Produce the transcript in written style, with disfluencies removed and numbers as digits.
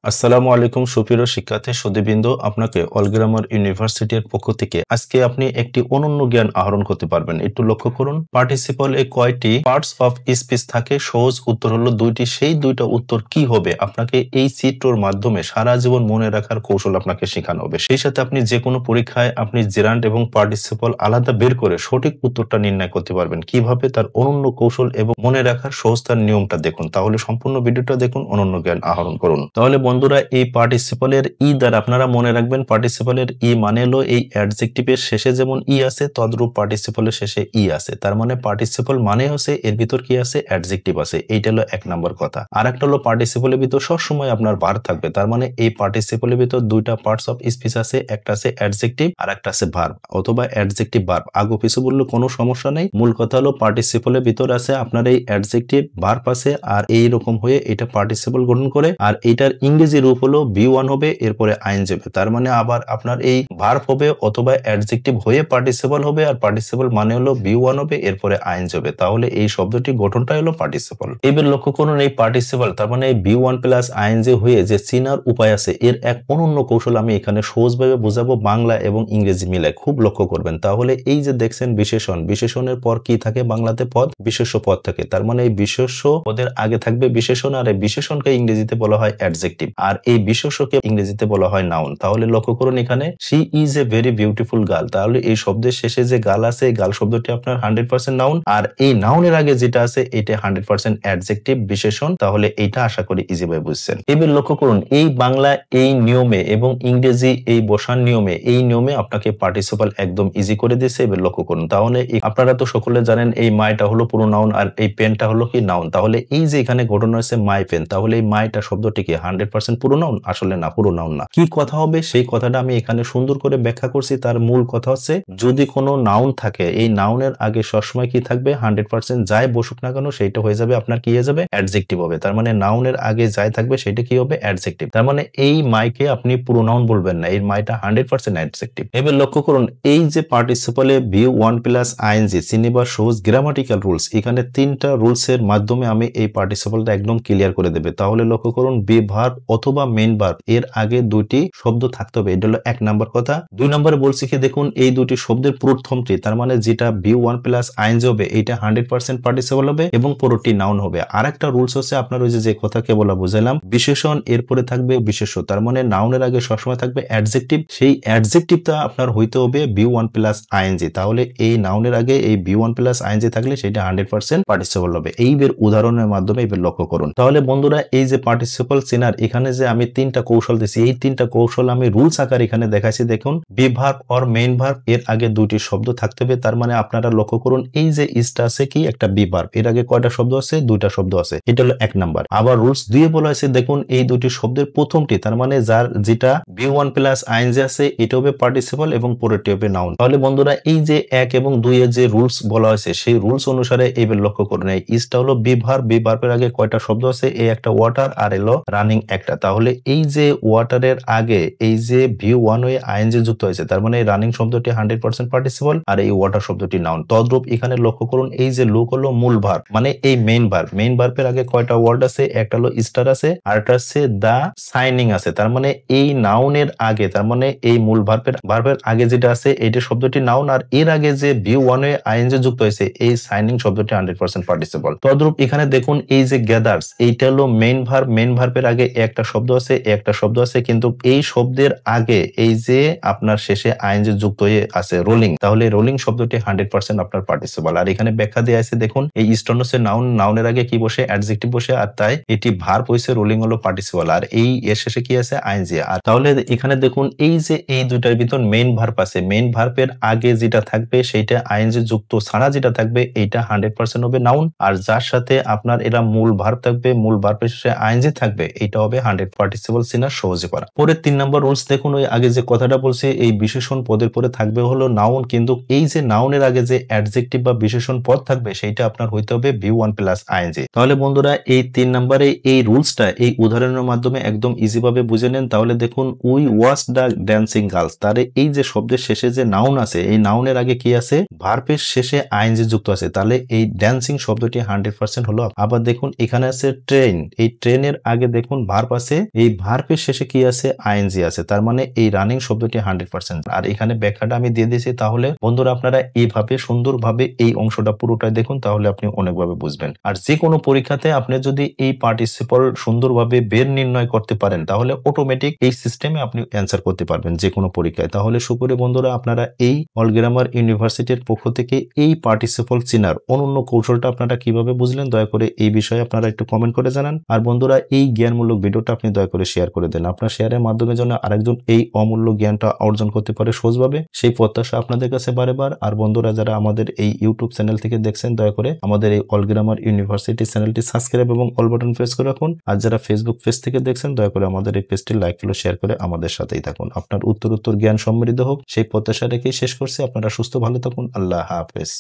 আসসালামু আলাইকুম সুপ্রিয় শিক্ষার্থী সুধীবৃন্দ, আপনাকে অল গ্রামার ইউনিভার্সিটির পক্ষ থেকে আজকে আপনি একটি অনন্য জ্ঞান আহরণ করতে পারবেন। একটু লক্ষ্য করুন, পার্টিসিপল এ কয়টি পার্টস অফ স্পিচ থাকে? সহজ উত্তর হলো দুইটি। সেই দুইটা উত্তর কি হবে আপনাকে এই চিত্রর মাধ্যমে সারা জীবন মনে রাখার কৌশল আপনাকে শেখানো হবে। সেই সাথে আপনি যে কোনো পরীক্ষায় আপনি জেরান্ড এবং পার্টিসিপল আলাদা বের করে সঠিক উত্তরটা নির্ণয় করতে পারবেন। কিভাবে তার অনন্য কৌশল এবং মনে রাখার সহজতার নিয়মটা দেখুন। তাহলে সম্পূর্ণ ভিডিওটা দেখুন, অনন্য জ্ঞান আহরণ করুন। তাহলে বন্ধুরা, এই পার্টিসিপলের দ্বারা আপনারা মনে রাখবেন, পার্টিসিপলের মানে হলো এই অ্যাডজেক্টিভের শেষে যেমন আছে তদ্রূপ পার্টিসিপলের শেষে আছে। তার মানে পার্টিসিপল মানে হচ্ছে এর ভিতর কি আছে? অ্যাডজেক্টিভ আছে। এইটা হলো এক নাম্বার কথা। আর একটা হলো পার্টিসিপলের ভিতর সবসময় আপনার ভার্ব থাকবে। তার মানে এই পার্টিসিপলের ভিতর দুইটা পার্টস অফ স্পিচ আছে, একটা আছে অ্যাডজেক্টিভ আর একটা আছে ভার্ব অথবা অ্যাডজেক্টিভ ভার্ব। আগো পিছু বললে কোনো সমস্যা নেই। মূল কথা হলো পার্টিসিপলের ভিতর আছে আপনার এই অ্যাডজেক্টিভ ভার্ব আছে, আর এইরকম হয়ে এটা পার্টিসিপল গঠন করে। আর এইটার ইংরেজি রূপ হলো বি1 হবে, এরপরে আইএনজি হবে। তার মানে আবার আপনার এই ভার্ব হবে অথবা অ্যাডজেক্টিভ হয়ে পার্টিসিপল হবে, আর পার্টিসিপল মানে হলো বি1 হবে, এরপরে আইএনজি হবে। তাহলে এই শব্দটি গঠনটা হলো পার্টিসিপল। এবার লক্ষ্য করুন, এই পার্টিসিপল তার মানে বি1 প্লাস আইএনজি হয়ে যে চিনার উপায় আছে, এর এক অনন্য কৌশল আমি এখানে সহজভাবে বোঝাবো বাংলা এবং ইংরেজি মিলায়। খুব লক্ষ্য করবেন। তাহলে এই যে দেখছেন বিশেষণ, বিশেষণের পর কি থাকে? বাংলাতে পদ, বিশেষ্য পদ থাকে। তার মানে এই বিশেষ্য পদের আগে থাকবে বিশেষণ, আর এই বিশেষণকে ইংরেজিতে বলা হয় অ্যাডজেক্টিভ, আর এই বিশেষ্যকে ইংরেজিতে বলা হয় নাউন। তাহলে লক্ষ্য করুন, এখানে she is a very beautiful girl. তাহলে এই শব্দের শেষে যে গার্ল আছে, এই গার্ল শব্দটি আপনার 100% নাউন, আর এই নাউনের আগে যেটা আছে এটা 100% অ্যাডজেক্টিভ বিশেষণ। তাহলে এইটা আশা করি ইজি ভাবে বুঝছেন। এবার লক্ষ্য করুন, এই বাংলা এই নিয়মে এবং ইংরেজি এই বসার নিয়মে, এই নিয়মে আপনাকে পার্টিসিপল একদম ইজি করে দিয়েছে। এবার লক্ষ্য করুন, তাহলে আপনারা তো সকলে জানেন এই মাইটা হলো পুরো নাউন আর এই পেনটা হলো কি নাউন। তাহলে এই যে এখানে ঘটনা হয়েছে মাই পেন, তাহলে এই মাইটা শব্দটি কি 100% পুরো নাউন? আসলে না, পুরো নাউন না। কি কথা হবে সেই কথাটা আমি এখানে সুন্দর করে ব্যাখ্যা করছি। তার মূল কথা হচ্ছে, যদি কোনো নাউন থাকে, এই নাউনের আগে সবসময় কি থাকবে? 100% যাই বসুক না কেন সেইটা হয়ে যাবে আপনার কি হয়ে যাবে? অ্যাডজেক্টিভ হবে। তার মানে নাউনের আগে যাই থাকবে সেটা কি হবে? অ্যাডজেক্টিভ। তার মানে এই মাইকে আপনি পুরো নাউন বলবেন না, এই মাইটা 100% অ্যাডজেক্টিভ। এবার লক্ষ্য করুন, এই যে পার্টিসিপলে বি1 প্লাস আইএনজি চিনিবার সহজ গ্রামাটিক্যাল রুলস, এখানে তিনটা রুলস এর মাধ্যমে আমি এই পার্টিসিপলটা একদম ক্লিয়ার করে দেবে। তাহলে লক্ষ্য করুন, বি ভার্ব অথবা মেইন ভার্ব এর আগে দুটি শব্দ থাকতে হবে। এটা হলো এক নাম্বার কথা। দুই নম্বরে বলছি কি দেখুন, এই দুটি শব্দের প্রথমটি তার মানে যেটা বি1 প্লাস আইএনজি হবে এটা 100% পার্টিসিপল হবে এবং পুরোটি নাউন হবে। আর একটা রুলস হচ্ছে আপনার ওই যে কথা কেবল বুঝালাম, বিশেষণ এরপরে থাকবে বিশেষ্য। তার মানে নাউনের আগে সবসময় থাকবে অ্যাডজেক্টিভ, সেই অ্যাডজেক্টিভটা আপনার হইতে হবে বি1 প্লাস আইএনজি। তাহলে এই নাউনের আগে এই বি1 প্লাস আইএনজি থাকলে সেটা 100% পার্টিসিপল হবে। এইবার উদাহরণের মাধ্যমে এবার লক্ষ্য করুন। তাহলে বন্ধুরা, এই যে পার্টিসিপল চেনার এখানে যে আমি তিনটা কৌশল দিচ্ছি, এই তিনটা কৌশল আমি রুলস আকার এখানে দেখাচ্ছি। দেখুন, be verb or main verb এর আগে দুইটি শব্দ থাকতে হবে। তার মানে আপনারা লক্ষ্য করুন, এই যে ইসটা আছে কি একটা বি ভার্ব, এর আগে কয়টা শব্দ আছে? দুইটা শব্দ আছে। এটা হলো এক নাম্বার। আবার রুলস 2 এ বলা হয়েছে, দেখুন এই দুটি শব্দের প্রথমটি তার মানে যার যেটা বি1 প্লাস আইএনজি আছে এটা হবে পার্টিসিপল এবং পরেরটি হবে নাউন। তাহলে বন্ধুরা, এই যে 1 এবং 2 এর যে রুলস বলা হয়েছে সেই রুলস অনুসারে এবার লক্ষ্য করুন, এই ইসটা হলো বি ভার্ব, বি ভার্বের আগে কয়টা শব্দ আছে? এই একটা ওয়াটার আর এলো রানিং একটা। তাহলে এই যে ওয়াটারের আগে এই যে বি1 হয়ে আইএনজি যুক্ত হয়েছে, তার মানে এই রানিং শব্দটি 100% পার্টিসিপল আর এই ওয়াটার শব্দটি নাউন। তদ্রূপ এখানে লক্ষ্য করুন, এই যে লুক হলো মূল ভার্ব, মানে এই মেইন ভার্ব। মেইন ভার্বের আগে কয়টা ওয়ার্ড আছে? একটা হলো স্টার আছে আর একটা আছে দা সাইনিং আছে। তার মানে এই নাউনের আগে, তার মানে এই মূল ভার্বের আগে যেটা আছে এইটা শব্দটি নাউন, আর এর আগে যে বি1 এ আইএনজি যুক্ত হয়েছে এই সাইনিং শব্দটি 100% পার্টিসিপল। তদ্রূপ এখানে দেখুন, এই যে গ্যাদার্স এইটা হলো মেইন ভার্ব, মেইন ভার্বের আগে একটা শব্দ আছে, একটা শব্দ আছে, কিন্তু এই শব্দের আগে এই যে আপনার শেষে আইএনজি যুক্ত হয়ে আছে রোলিং, তাহলে রোলিং শব্দটি 100% আপনার পার্টিসিপল। আর এখানে ব্যাখ্যা দেয়া আছে, দেখুন এই স্টোন হচ্ছে নাউন, নাউনের আগে কি বসে? অ্যাডজেক্টিভ বসে, আর তাই এটি ভার্ব হইছে, রোলিং হলো পার্টিসিপল, আর এই এর শেষে কি আছে? আইএনজি। আর তাহলে এখানে দেখুন, এই যে এই দুইটার ভিতর মেইন ভার্ব আছে, মেইন ভার্বের আগে যেটা থাকবে সেইটা আইএনজি যুক্ত ছাড়া যেটা থাকবে এইটা 100% হবে নাউন, আর যার সাথে আপনার এরা মূল ভার্ব থাকবে, মূল ভার্বের শেষে আইএনজি থাকবে, এটা হবে 100 পার্টিসিপল চেনা সহজে করা। পরের 3 নম্বর রুলস দেখুন, ওই আগে যে কথাটা বলছে এই বিশেষণ পদের পরে থাকবে হলো নাউন, কিন্তু এই যে নাউনের আগে যে অ্যাডজেক্টিভ বা বিশেষণ পদ থাকবে সেইটা আপনার হইতে হবে বি1 প্লাস আইএনজি। তাহলে বন্ধুরা, এই 3 নম্বরে এই রুলসটা এই উদাহরণের মাধ্যমে একদম ইজি ভাবে বুঝে নেন। তাহলে দেখুন, we watch the dancing girls, তারে এই যে শব্দের শেষে যে নাউন আছে, এই নাউনের আগে কি আছে? ভার্বের শেষে আইএনজি যুক্ত আছে। তাহলে এই ড্যান্সিং শব্দটি 100% হলো। আবার দেখুন এখানে আছে ট্রেন, এই ট্রেনের আগে দেখুন ভার্ব আছে, এই ভার্বের শেষে কি আছে, আইএনজি আছে, তার মানে এই রানিং শব্দটি 100%। আর এখানে ব্যাখ্যাটা আমি দিয়ে দিয়েছি। তাহলে বন্ধুরা আপনারা এইভাবে সুন্দরভাবে এই অংশটা পুরোটাই দেখুন, তাহলে আপনি অনেকভাবে বুঝবেন। আর যে কোনো পরীক্ষাতে আপনি যদি এই পার্টিসিপল সুন্দরভাবে বের নির্ণয় করতে পারেন, তাহলে অটোমেটিক এই সিস্টেমে আপনি অ্যান্সার করতে পারবেন যে কোনো পরীক্ষায়। তাহলে সুপ্রিয় বন্ধুরা আপনারা এই অল গ্রামার ইউনিভার্সিটির পক্ষ থেকে এই পার্টিসিপল চিনার অনন্য কৌশলটা আপনারা কিভাবে বুঝলেন, দয়া করে এই বিষয়ে আপনারা একটু কমেন্ট করে জানান। আর বন্ধুরা এই জ্ঞানমূলক ভিডিওটা আপনি দয়া করে শেয়ার করে দেন। আপনার শেয়ারের মাধ্যমে যেন আরেকজন এই অমূল্য জ্ঞানটা অর্জন করতে পারে সহজভাবে, সেই প্রত্যাশা আপনাদের কাছে বারেবার। আর বন্ধুরা যারা আমাদের এই ইউটিউব চ্যানেল থেকে দেখছেন, দয়া করে আমাদের এই অল গ্রামার ইউনিভার্সিটি চ্যানেলটি সাবস্ক্রাইব এবং অল বাটন প্রেস করে রাখুন। আর যারা ফেসবুক পেজ থেকে দেখছেন, দয়া করে আমাদের এই পেজটি লাইক ফলো শেয়ার করে আমাদের সাথেই থাকুন। আপনার উত্তর জ্ঞান সমৃদ্ধ হোক, সেই প্রত্যাশা রেখেই শেষ করছি। আপনারা সুস্থ ভালো থাকুন। আল্লাহ হাফেজ।